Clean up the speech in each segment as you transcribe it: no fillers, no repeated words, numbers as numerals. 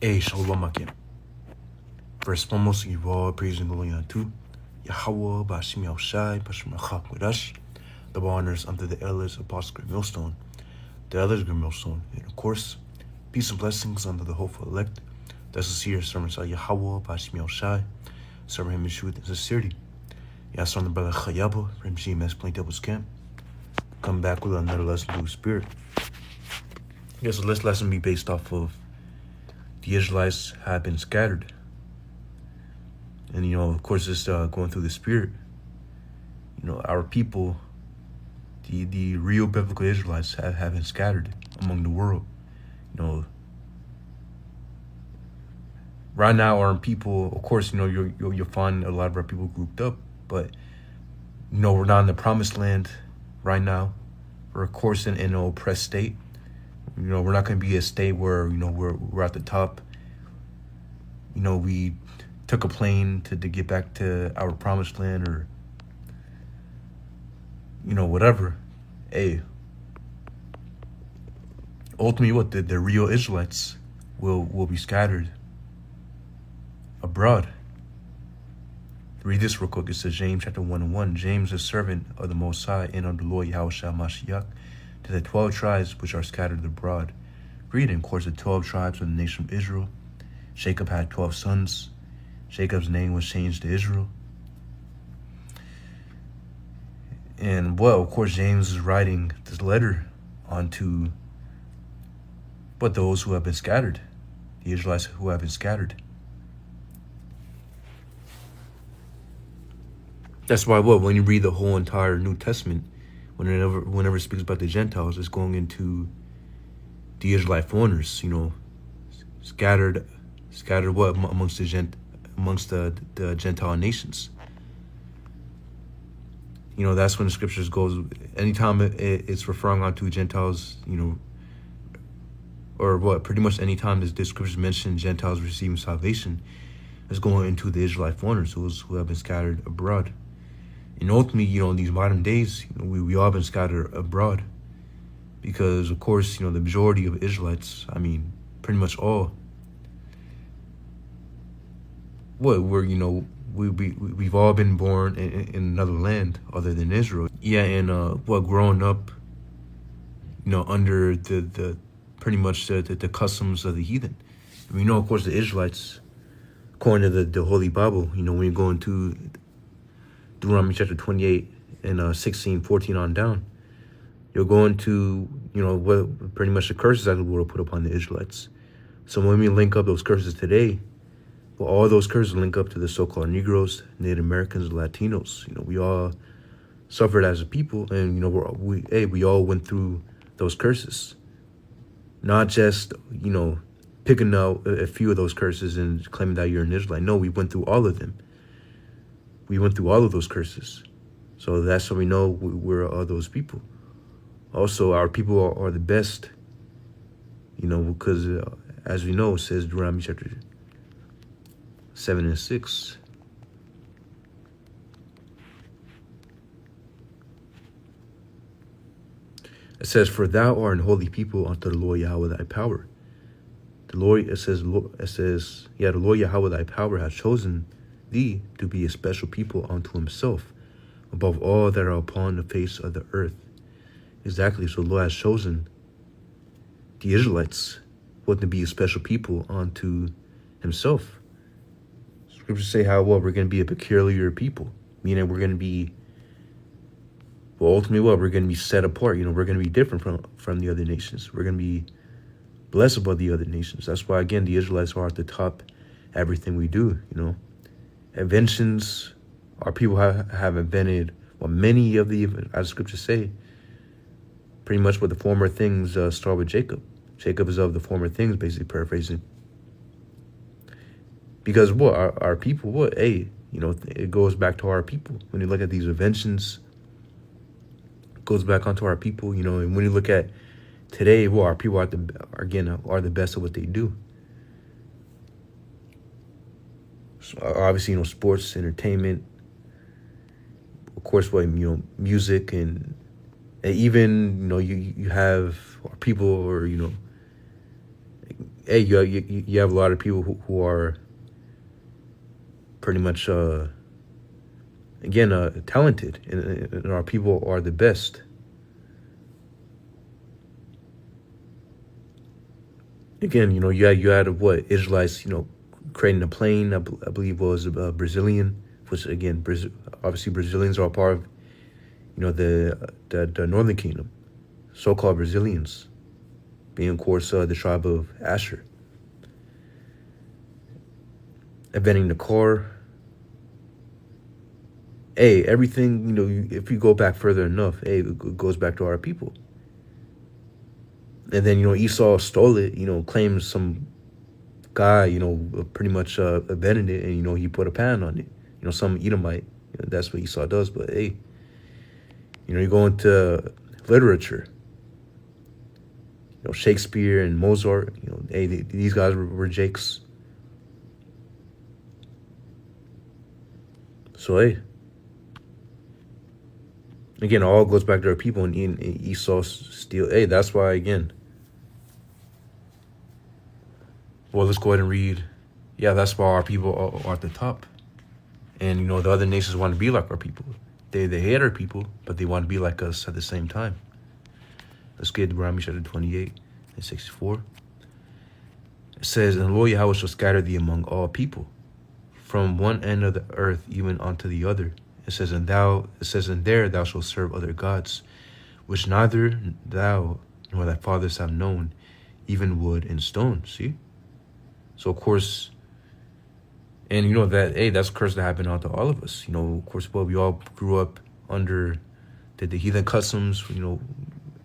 Shalom again. First and foremost, give all praise and glory unto Yahweh, Bashim Yahushai, Bashim Achak Midash. The honors unto the elders, Apostle Great Millstone, the elders Great Millstone, and of course, peace and blessings unto the hopeful elect. The sincere servants of Yahweh, Bashim Yahushai, serving him in truth and sincerity. Yes, on the brother Chayaba from GMS Plaintables camp. Come back with another lesson to the Spirit. Yes, so this lesson be based off of the Israelites have been scattered. And, of course, it's going through the Spirit. Our people, the real biblical Israelites have been scattered among the world. Right now, our people, of course, you'll find a lot of our people grouped up. But, we're not in the promised land right now. We're, of course, in an oppressed state. We're not going to be a state where, we're at the top. We took a plane to get back to our promised land or, whatever. Hey, ultimately what the real Israelites will be scattered abroad. Read this real quick. It says James chapter 1:1. James, a servant of the Most High and of the Lord Yahushua Mashiach, to the 12 tribes which are scattered abroad. Read in course the 12 tribes of the nation of Israel. Jacob had 12 sons. Jacob's name was changed to Israel. And, of course, James is writing this letter onto those who have been scattered, the Israelites who have been scattered. That's why when you read the whole entire New Testament, whenever it speaks about the Gentiles, it's going into the Israelite foreigners, scattered amongst the Gentile nations. That's when the scriptures goes. Anytime it's referring on to Gentiles, or pretty much anytime the scriptures mention Gentiles receiving salvation, it's going into the Israelite foreigners, those who have been scattered abroad. And ultimately, in these modern days, we all been scattered abroad because, of course, the majority of Israelites, pretty much all, we've all been born in another land other than Israel. Yeah, and growing up, under the pretty much the customs of the heathen. Of course, the Israelites, according to the Holy Bible, when you go into Deuteronomy chapter 28 and 16, 14 on down, you'll go into, what pretty much the curses that the Lord will put upon the Israelites. So when we link up those curses today, all those curses link up to the so-called Negroes, Native Americans, Latinos. We all suffered as a people, and we all went through those curses. Not just picking out a few of those curses and claiming that you're an Israelite. No, we went through all of them. We went through all of those curses. So that's how we know we're all those people. Also, our people are the best, because as we know, it says Deuteronomy chapter 7 and 6. It says, "For thou art an holy people unto the Lord Yahweh thy power." The Lord Yahweh thy power hath chosen thee to be a special people unto himself, above all that are upon the face of the earth. Exactly. So the Lord has chosen the Israelites to be a special people unto himself. Scriptures say how we're going to be a peculiar people, meaning we're going to be, ultimately we're going to be set apart. We're going to be different from the other nations. We're going to be blessed above the other nations. That's why, again, the Israelites are at the top everything we do. Inventions, our people have invented many of the, as scriptures say, pretty much what the former things start with Jacob. Jacob is of the former things, basically paraphrasing. Because our people, it goes back to our people. When you look at these inventions, it goes back onto our people, and when you look at today, our people are the best at what they do. So obviously, sports, entertainment, of course, music, and even, you have our people, or, hey, you have a lot of people who are pretty much, again, talented, and our people are the best. Again, you had what Israelites, creating a plane. I believe was Brazilian, which again, obviously Brazilians are a part of, the Northern Kingdom, so-called Brazilians, being of course the tribe of Asher. Inventing the car. Hey, everything, if you go back further enough, hey, it goes back to our people. And then, Esau stole it, claims some guy, pretty much invented it, and, he put a patent on it. Some Edomite. That's what Esau does. But, hey, you go into literature. Shakespeare and Mozart, hey, these guys were Jakes. So, hey. Again, all goes back to our people, and Esau steal. Hey, that's why, again. Well, let's go ahead and read. Yeah, that's why our people are at the top. And, the other nations want to be like our people. They hate our people, but they want to be like us at the same time. Let's get to Deuteronomy chapter 28 and 64. It says, "And the Lord Yahweh shall scatter thee among all people, from one end of the earth even unto the other. It says, and there thou shalt serve other gods, which neither thou nor thy fathers have known, even wood and stone." See? So, of course, and that, hey, that's a curse that happened onto all of us. Of course, well, we all grew up under the heathen customs,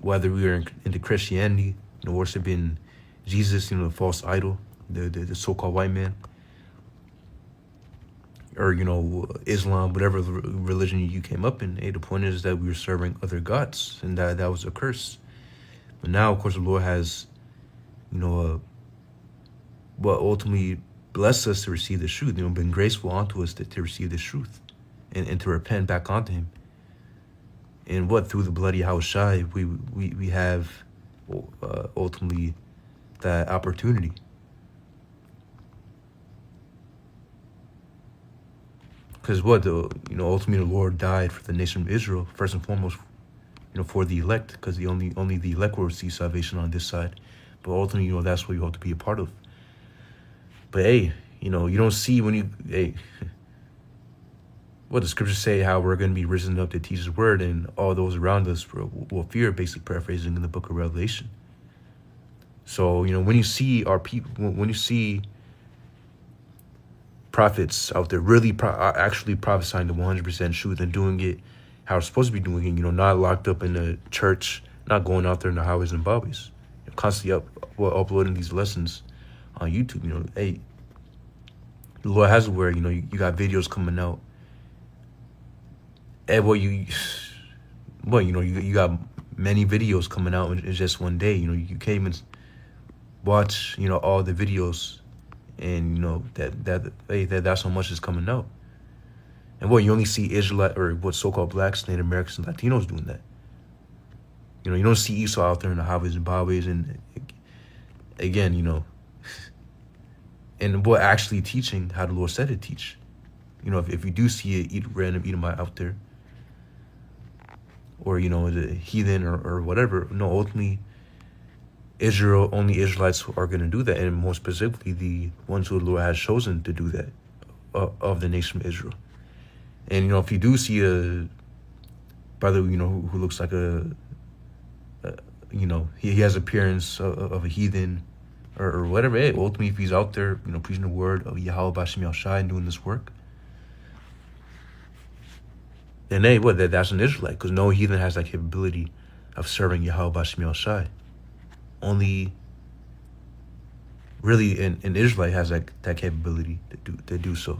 whether we were into Christianity, worshiping Jesus, the false idol, the so-called white man, or, Islam, whatever religion you came up in. Hey, the point is that we were serving other gods, and that was a curse. But now, of course, the Lord has, ultimately blessed us to receive the truth, been graceful unto us to receive the truth and to repent back onto him. And through the blood of Yahushua, we have ultimately that opportunity. Because ultimately the Lord died for the nation of Israel, first and foremost, for the elect, because only the elect will receive salvation on this side. But ultimately, that's what you have to be a part of. But hey, you don't see what the scriptures say, how we're going to be risen up to teach his word, and all those around us will fear, basically paraphrasing in the book of Revelation. So, when you see our people, when you see prophets out there really actually prophesying the 100% truth and doing it how it's supposed to be doing it, not locked up in a church, not going out there in the highways and byways, constantly uploading these lessons on YouTube. Hey, the Lord has it where, you got videos coming out. And you got many videos coming out in just one day. You can't even watch, all the videos, and that's how much is coming out. And you only see Israelite or what so-called blacks, Native Americans, and Latinos doing that. You don't see Esau out there in the highways and byways, and again, and actually teaching how the Lord said to teach. If you do see a random Edomite out there, or the heathen or whatever, ultimately only Israelites are going to do that, and more specifically the ones who the Lord has chosen to do that, of the nation of Israel. And if you do see a brother who looks like he has appearance of a heathen or whatever, hey, ultimately if he's out there preaching the word of Yahweh Bashem Yahushai and doing this work, then hey, that's an Israelite, because no heathen has that capability of serving Yahweh Bashem Yahushai. Only really an Israelite has that capability to do so.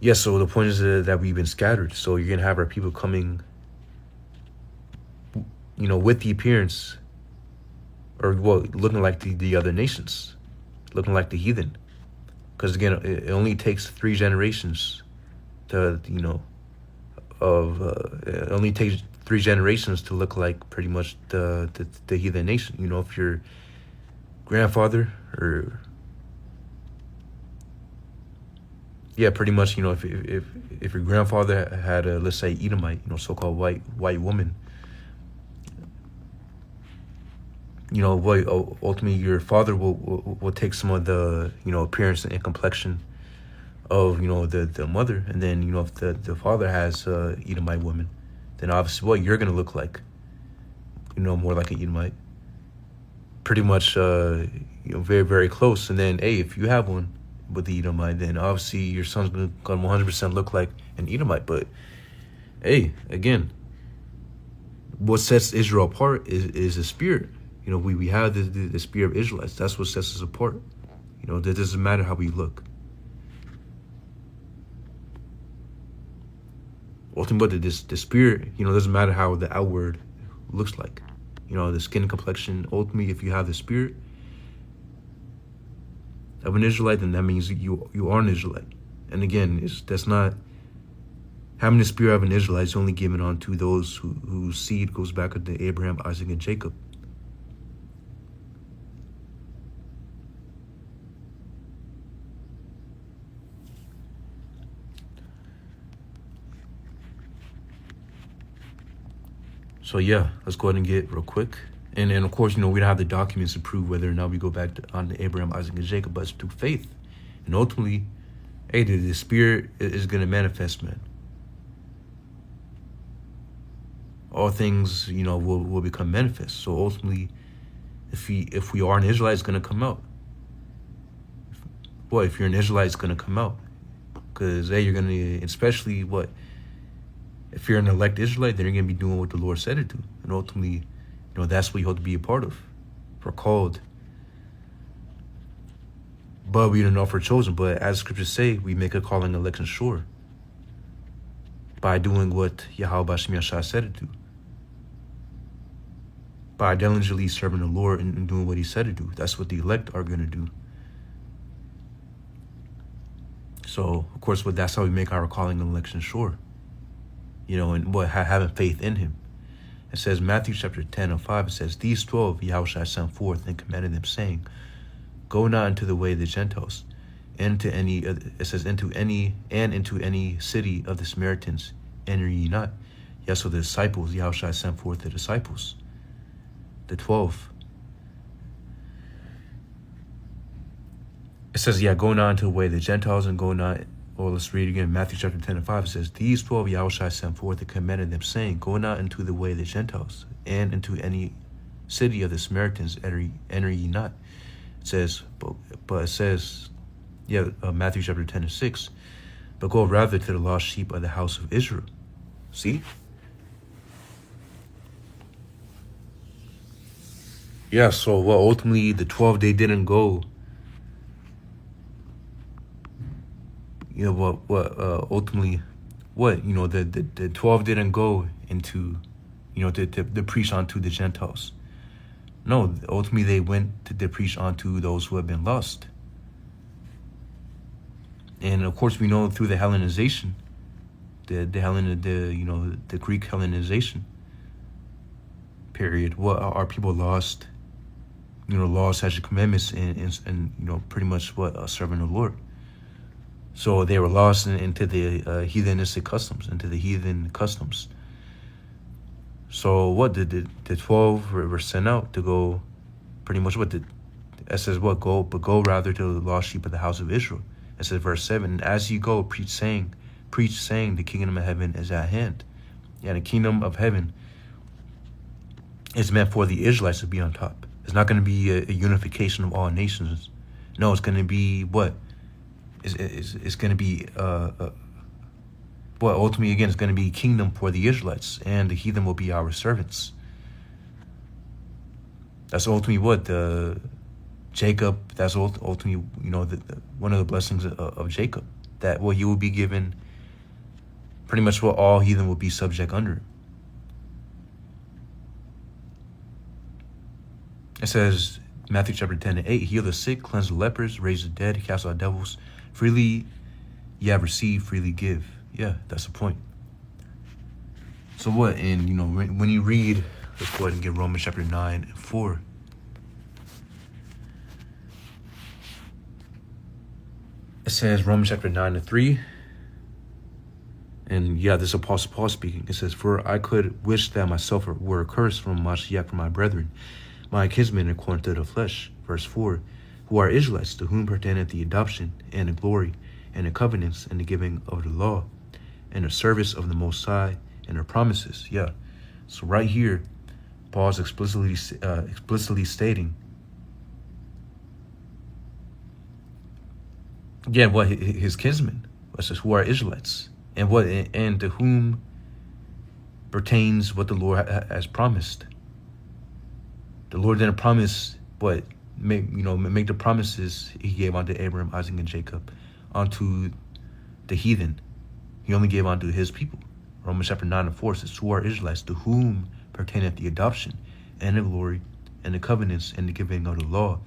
Yes, so the point is that we've been scattered. So you're going to have our people coming, with the appearance, or looking like the other nations, looking like the heathen. Because again, it only takes 3 generations to, it only takes 3 generations to look like pretty much the heathen nation. If you're grandfather, or yeah, pretty much, you know, if your grandfather had a, let's say, Edomite, you know, so-called white woman, you know, what ultimately your father will take some of the, you know, appearance and complexion of, you know, the mother, and then, you know, if the father has Edomite woman, then obviously what you're gonna look like, you know, more like an Edomite, pretty much, you know, very, very close. And then, hey, if you have one with the Edomite, then obviously your son's gonna 100% look like an Edomite. But hey, again, what sets Israel apart is the spirit. You know, we have the spirit of Israelites. That's what sets us apart. You know, that doesn't matter how we look. Ultimately, the spirit, you know, doesn't matter how the outward looks like. You know, the skin complexion. Ultimately, if you have the spirit of an Israelite, then that means you are an Israelite. And again, that's not having the spirit of an Israelite is only given on to those whose seed goes back to Abraham, Isaac, and Jacob. So yeah, let's go ahead and get real quick. And of course, you know, we don't have the documents to prove whether or not we go back on to Abraham, Isaac, and Jacob, but it's through faith. And ultimately, hey, the spirit is going to manifest, man. All things, you know, will become manifest. So ultimately, if we are an Israelite, it's going to come out. What if you're an Israelite, it's going to come out? Because hey, you're going to, especially what if you're an elect Israelite, then you're going to be doing what the Lord said to do. And ultimately, you know, that's what you hope to be a part of. We're called, but we don't know if we're chosen. But as scriptures say, we make a calling election sure by doing what Yahweh Shemiah said to do. By diligently serving the Lord and doing what he said to do. That's what the elect are going to do. So, of course, that's how we make our calling and election sure. You know, and what having faith in him. It says, Matthew chapter 10 and 5, it says, these 12 Yahushua sent forth and commanded them, saying, go not into the way of the Gentiles, and to any, it says, into any city of the Samaritans, enter ye not. Yes, so the disciples, Yahushua sent forth the disciples, the 12. It says, yeah, go not into the way of the Gentiles, and go not. Well, let's read again. Matthew chapter 10 and 5, it says, these 12 Yahushua sent forth and commanded them, saying, go not into the way of the Gentiles, and into any city of the Samaritans enter ye not. It says, but it says, yeah, Matthew chapter 10 and 6, but go rather to the lost sheep of the house of Israel. See? Yeah, so well, ultimately the 12, they didn't go. You know, what ultimately, what, you know, the 12 didn't go into, you know, to preach onto the Gentiles. No, ultimately they went to preach onto those who have been lost. And of course, we know through the Hellenization, the Greek Hellenization period, what are people lost, you know, laws, statutes, commandments, and you know, pretty much what serving the Lord. So they were lost into the heathenistic customs, into the heathen customs. So what did the 12 were sent out to go, pretty much what it says, what, go rather to the lost sheep of the house of Israel. It says verse 7, and as you go, preach saying, the kingdom of heaven is at hand. Yeah, the kingdom of heaven is meant for the Israelites to be on top. It's not going to be a unification of all nations. No, it's going to be what? It's going to be, ultimately, again, it's going to be kingdom for the Israelites, and the heathen will be our servants. That's ultimately what Jacob, that's ultimately, you know, one of the blessings of Jacob, that he will be given pretty much what all heathen will be subject under. It says, Matthew chapter 10 and 8, heal the sick, cleanse the lepers, raise the dead, cast out devils. Freely ye have received, freely give. Yeah, that's the point. So what? And, you know, when you read, let's go ahead and get Romans chapter 9 and 4. says Romans chapter 9-3. And yeah, this is Apostle Paul speaking. It says, "For I could wish that myself were accursed from Mashiach for my brethren, my kinsmen according to the flesh." Verse 4, "Who are Israelites, to whom pertaineth the adoption, and the glory, and the covenants, and the giving of the law, and the service of the Most High, and the promises." Yeah. So right here, Paul's explicitly stating, again, what his kinsmen, it says, who are Israelites, and to whom pertains what the Lord has promised. The Lord didn't promise make the promises he gave unto Abraham, Isaac, and Jacob unto the heathen. He only gave unto his people. Romans chapter 9-4 says, "Who are Israelites, to whom pertaineth the adoption, and the glory, and the covenants, and the giving of the law,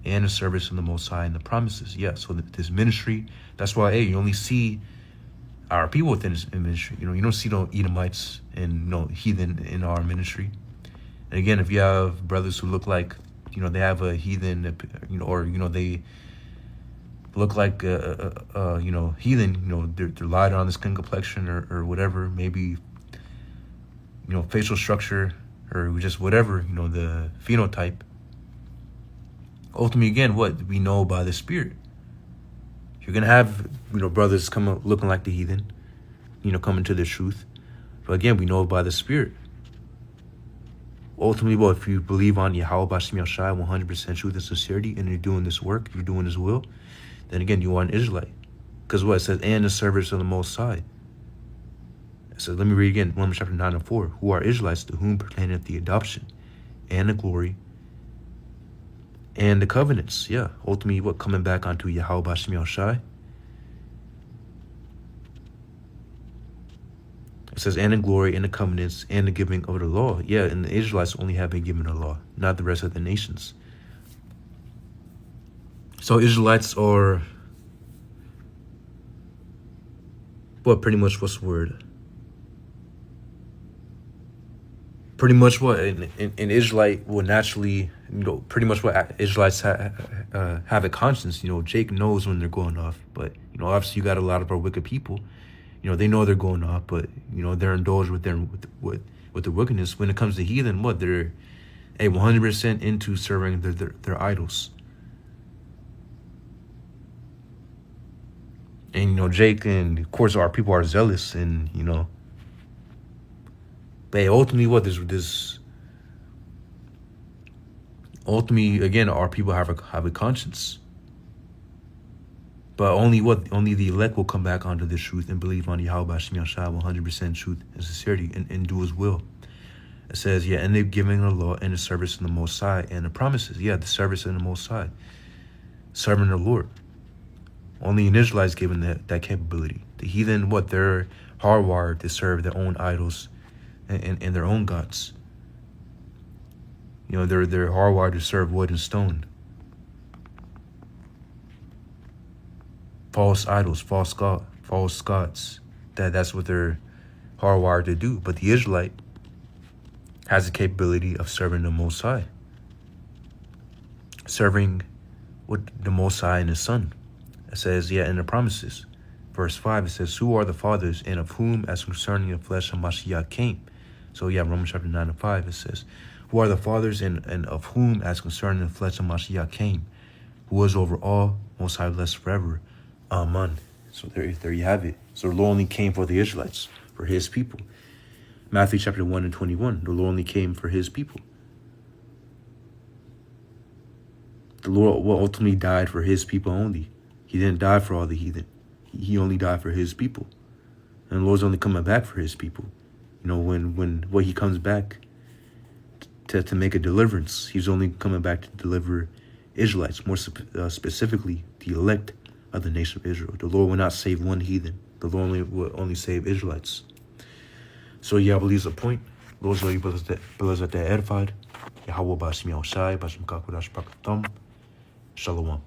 and the service of the Most High, and the promises." Yeah, so this ministry, that's why, you only see our people within this ministry. You don't see no Edomites and no heathen in our ministry. And again, if you have brothers who look like, they have a heathen, or they look like heathen, they're lighter on the skin complexion or whatever, maybe facial structure or just whatever, the phenotype. Ultimately, again, what we know by the Spirit. You're gonna have brothers come up looking like the heathen, coming to the truth. But again, we know by the Spirit. Ultimately, if you believe on Yahweh B'Shem Yashai, 100% truth and sincerity, and you're doing this work, you're doing His will, then again, you are an Israelite. Because what it says, "and the service of the Most High." It says, let me read again, Romans chapter 9-4. "Who are Israelites, to whom pertaineth the adoption, and the glory, and the covenants." Yeah, ultimately, coming back onto Yahweh B'Shem Yashai. It says, "and the glory, and the covenants, and the giving of the law." Yeah, and the Israelites only have been given the law, not the rest of the nations. So Israelites are, pretty much what's the word? Pretty much what an Israelite will naturally, pretty much what Israelites have a conscience. Jake knows when they're going off, but obviously you got a lot of our wicked people. They know they're going off, but they're indulged with the wickedness. When it comes to heathen, they're 100% into serving their idols. And Jake and of course our people are zealous, and but ultimately ultimately again our people have a conscience. But only the elect will come back onto the truth and believe on Yahweh B'Shem Yashai, 100% truth and sincerity, and do His will. It says, yeah, and they've given the law and the service of the Most High and the promises. Yeah, the service of the Most High, serving the Lord. Only an Israelite is given that capability. The heathen, they're hardwired to serve their own idols and their own gods. They're hardwired to serve wood and stone. False idols, false gods. That's what they're hardwired to do. But the Israelite has the capability of serving the Most High. Serving with the Most High and His Son. It says, yeah, in the promises. Verse 5, it says, "Who are the fathers, and of whom, as concerning the flesh, Mashiach came." So yeah, Romans chapter 9-5, it says, "Who are the fathers, and of whom, as concerning the flesh, Mashiach came, who was over all, Most High, blessed forever. Amen." So there you have it. So the Lord only came for the Israelites, for His people. Matthew chapter 1-21, the Lord only came for His people. The Lord ultimately died for His people only. He didn't die for all the heathen. He only died for His people. And the Lord's only coming back for His people. When He comes back to make a deliverance, He's only coming back to deliver Israelites, more specifically the elect of the nation of Israel. The Lord will not save one heathen. The Lord will only save Israelites. So yeah, I believe the point. Lord's love you brothers that edified. Yahweh B'Shem Yashai, B'Shem Kakodash Pakatam. Shalom.